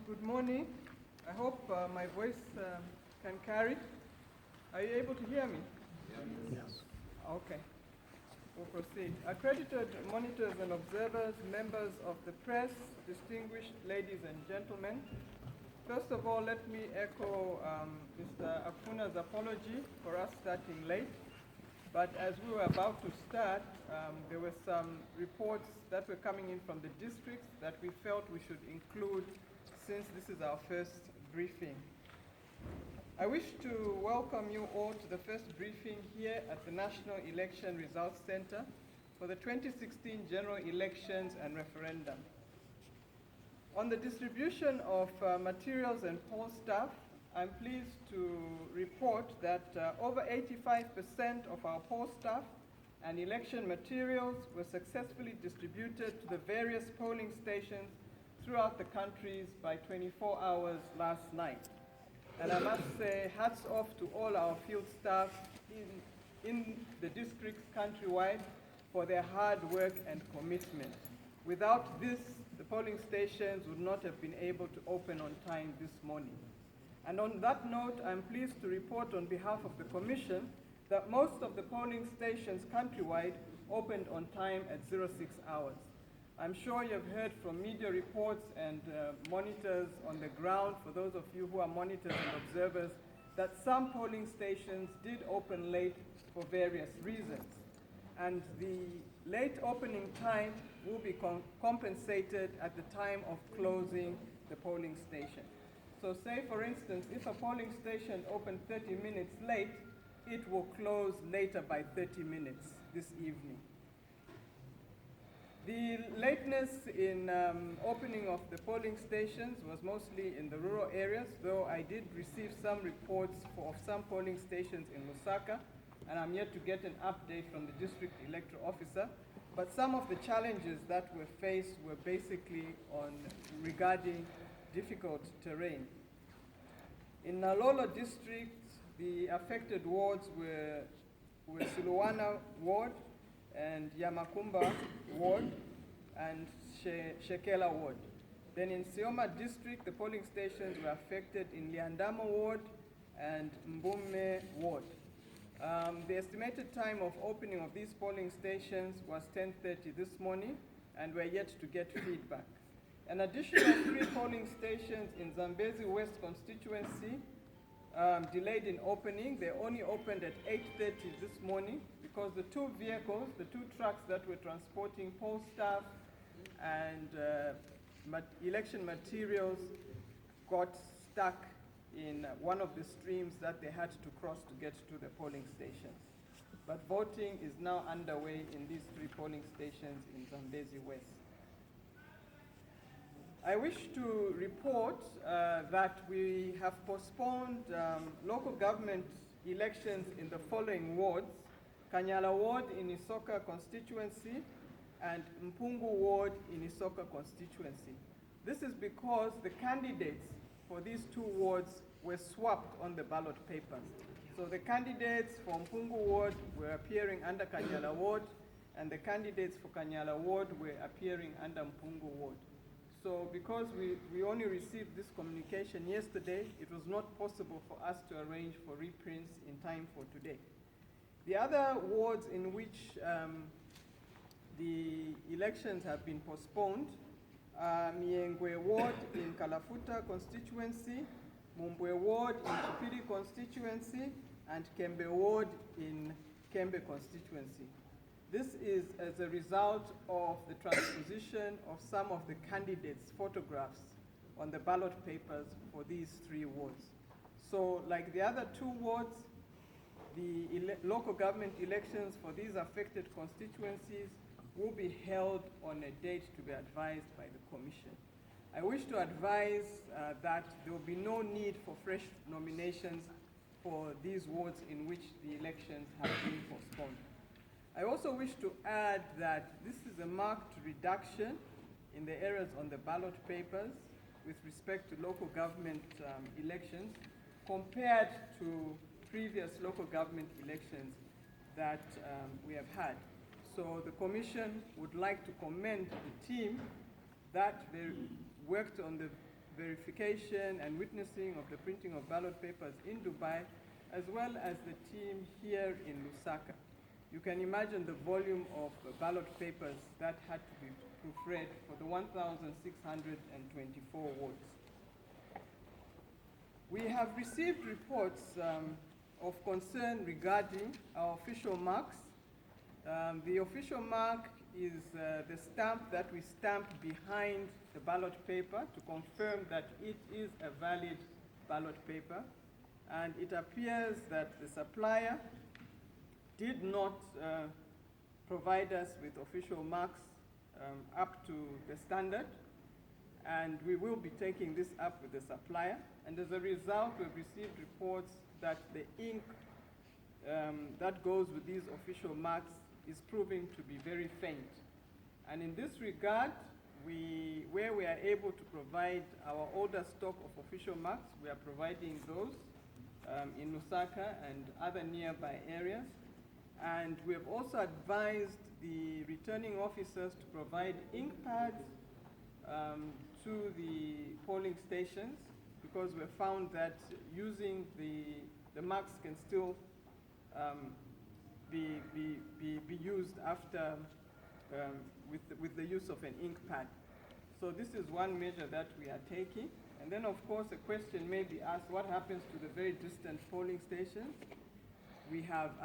Good morning. I hope my voice can carry. Are you able to hear me? Yes. Okay. We'll proceed. Accredited monitors and observers, members of the press, distinguished ladies and gentlemen. First of all, let me echo Mr. Akuna's apology for us starting late. But as we were about to start, there were some reports that were coming in from the districts that we felt we should include since this is our first briefing. I wish to welcome you all to the first briefing here at the National Election Results Center for the 2016 general elections and referendum. On the distribution of materials and poll staff, I'm pleased to report that over 85% of our poll staff and election materials were successfully distributed to the various polling stations throughout the countries by 24 hours last night. And I must say hats off to all our field staff in the districts countrywide for their hard work and commitment. Without this, the polling stations would not have been able to open on time this morning. And on that note, I'm pleased to report on behalf of the Commission that most of the polling stations countrywide opened on time at 06 hours. I'm sure you've heard from media reports and monitors on the ground, for those of you who are monitors and observers, that some polling stations did open late for various reasons. And the late opening time will be compensated at the time of closing the polling station. So say, for instance, if a polling station opened 30 minutes late, it will close later by 30 minutes this evening. The lateness in opening of the polling stations was mostly in the rural areas, though I did receive some reports of some polling stations in Lusaka, and I'm yet to get an update from the district electoral officer. But some of the challenges that were faced were basically regarding difficult terrain. In Nalolo district, the affected wards were Suluwana ward and Yamakumba ward and Shekela ward. Then in Sioma district, the polling stations were affected in Liandama ward and Mbume ward. The estimated time of opening of these polling stations was 10:30 this morning, and we're yet to get feedback. An additional 3 polling stations in Zambezi West constituency delayed in opening. They only opened at 8:30 this morning because the 2 vehicles, the 2 trucks that were transporting poll staff and election materials got stuck in one of the streams that they had to cross to get to the polling stations. But voting is now underway in these 3 polling stations in Zambezi West. I wish to report that we have postponed local government elections in the following wards: Kanyala ward in Isoka constituency and Mpungu ward in Isoka constituency. This is because the candidates for these 2 wards were swapped on the ballot papers. So the candidates for Mpungu ward were appearing under Kanyala ward, and the candidates for Kanyala ward were appearing under Mpungu ward. So because we only received this communication yesterday, it was not possible for us to arrange for reprints in time for today. The other wards in which the elections have been postponed are Miengwe ward in Kalafuta constituency, Mumbwe ward in Chipiri constituency, and Kembe ward in Kembe constituency. This is as a result of the transposition of some of the candidates' photographs on the ballot papers for these 3 wards. So like the other 2 wards, the local government elections for these affected constituencies will be held on a date to be advised by the Commission. I wish to advise that there will be no need for fresh nominations for these wards in which the elections have been postponed. I also wish to add that this is a marked reduction in the errors on the ballot papers with respect to local government elections compared to previous local government elections that we have had. So the Commission would like to commend the team that they worked on the verification and witnessing of the printing of ballot papers in Dubai, as well as the team here in Lusaka. You can imagine the volume of ballot papers that had to be proofread for the 1,624 wards. We have received reports of concern regarding our official marks. The official mark is the stamp that we stamp behind the ballot paper to confirm that it is a valid ballot paper. And it appears that the supplier did not provide us with official marks up to the standard, and we will be taking this up with the supplier. And as a result, we've received reports that the ink that goes with these official marks is proving to be very faint. And in this regard, where we are able to provide our older stock of official marks, we are providing those in Lusaka and other nearby areas. And we have also advised the returning officers to provide ink pads to the polling stations, because we found that using the marks can still be used after with the use of an ink pad. So this is one measure that we are taking. And then, of course, a question may be asked, what happens to the very distant polling stations? We have